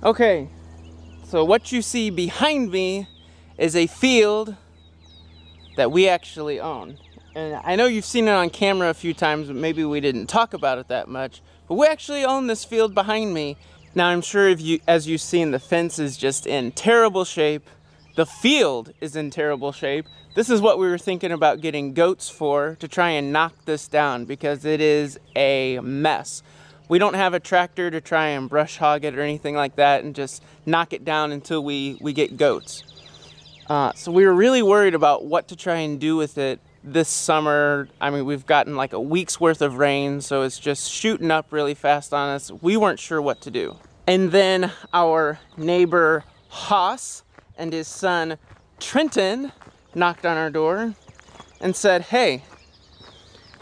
Okay, so what you see behind me is a field that we actually own. And I know you've seen it on camera a few times, but maybe we didn't talk about it that much. But we actually own this field behind me. Now I'm sure as you've seen, the fence is just in terrible shape. The field is in terrible shape. This is what we were thinking about getting goats for, to try and knock this down, because it is a mess. We don't have a tractor to try and brush hog it or anything like that and just knock it down until we get goats. So we were really worried about what to try and do with it this summer. I mean, we've gotten like a week's worth of rain, so it's just shooting up really fast on us. We weren't sure what to do. And then our neighbor Haas and his son Trenton knocked on our door and said, hey,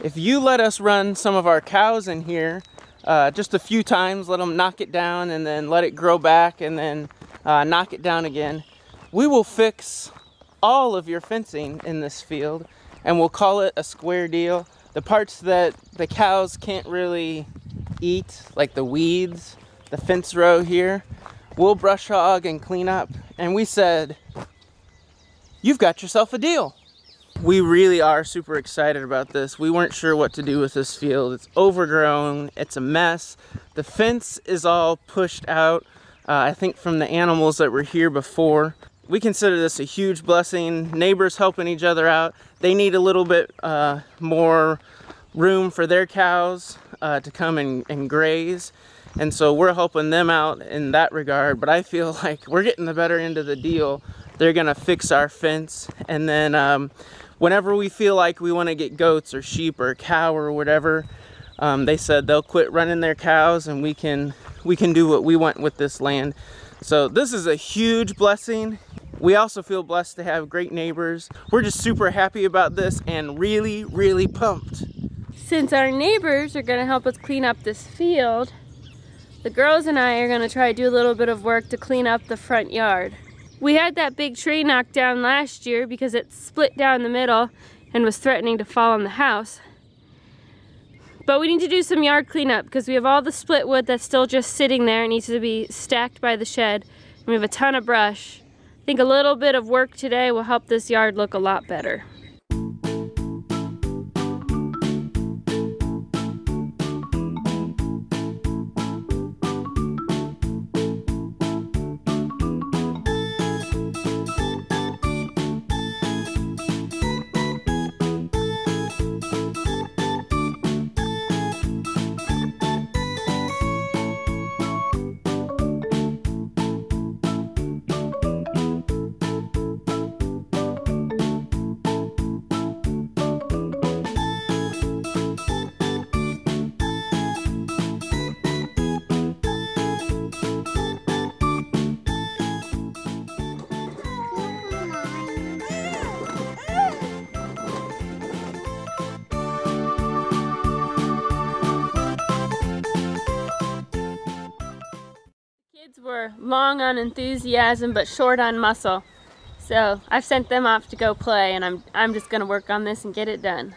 if you let us run some of our cows in here just a few times, let them knock it down and then let it grow back and then knock it down again, we will fix all of your fencing in this field and we'll call it a square deal. The parts that the cows can't really eat, like the weeds, the fence row here, we'll brush hog and clean up. And we said, you've got yourself a deal. We really are super excited about this. We weren't sure what to do with this field. It's overgrown, it's a mess. The fence is all pushed out, I think from the animals that were here before. We consider this a huge blessing. Neighbors helping each other out. They need a little bit more room for their cows to come and graze. And so we're helping them out in that regard. But I feel like we're getting the better end of the deal. They're gonna fix our fence, and then whenever we feel like we want to get goats or sheep or a cow or whatever, they said they'll quit running their cows and we can do what we want with this land. So this is a huge blessing. We also feel blessed to have great neighbors. We're just super happy about this and really, really pumped. Since our neighbors are going to help us clean up this field, the girls and I are going to try to do a little bit of work to clean up the front yard. We had that big tree knocked down last year because it split down the middle and was threatening to fall on the house. But we need to do some yard cleanup because we have all the split wood that's still just sitting there. It needs to be stacked by the shed. And we have a ton of brush. I think a little bit of work today will help this yard look a lot better. Were long on enthusiasm but short on muscle, so I've sent them off to go play, and I'm just gonna work on this and get it done.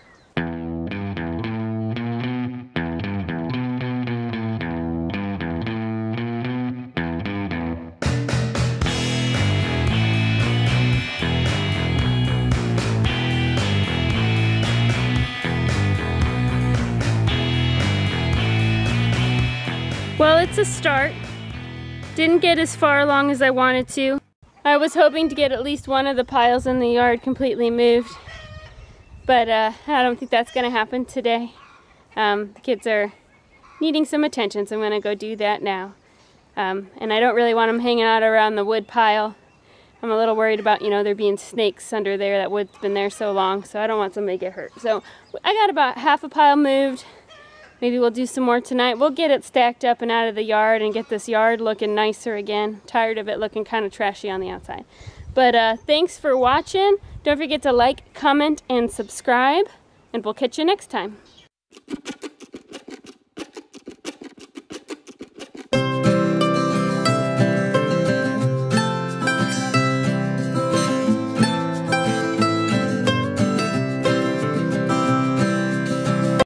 Well, it's a start. Didn't get as far along as I wanted to. I was hoping to get at least one of the piles in the yard completely moved, but I don't think that's gonna happen today. The kids are needing some attention, so I'm gonna go do that now. And I don't really want them hanging out around the wood pile. I'm a little worried about, you know, there being snakes under there. That wood's been there so long, so I don't want somebody to get hurt. So I got about half a pile moved. Maybe we'll do some more tonight. We'll get it stacked up and out of the yard and get this yard looking nicer again. Tired of it looking kind of trashy on the outside. But thanks for watching. Don't forget to like, comment, and subscribe. And we'll catch you next time.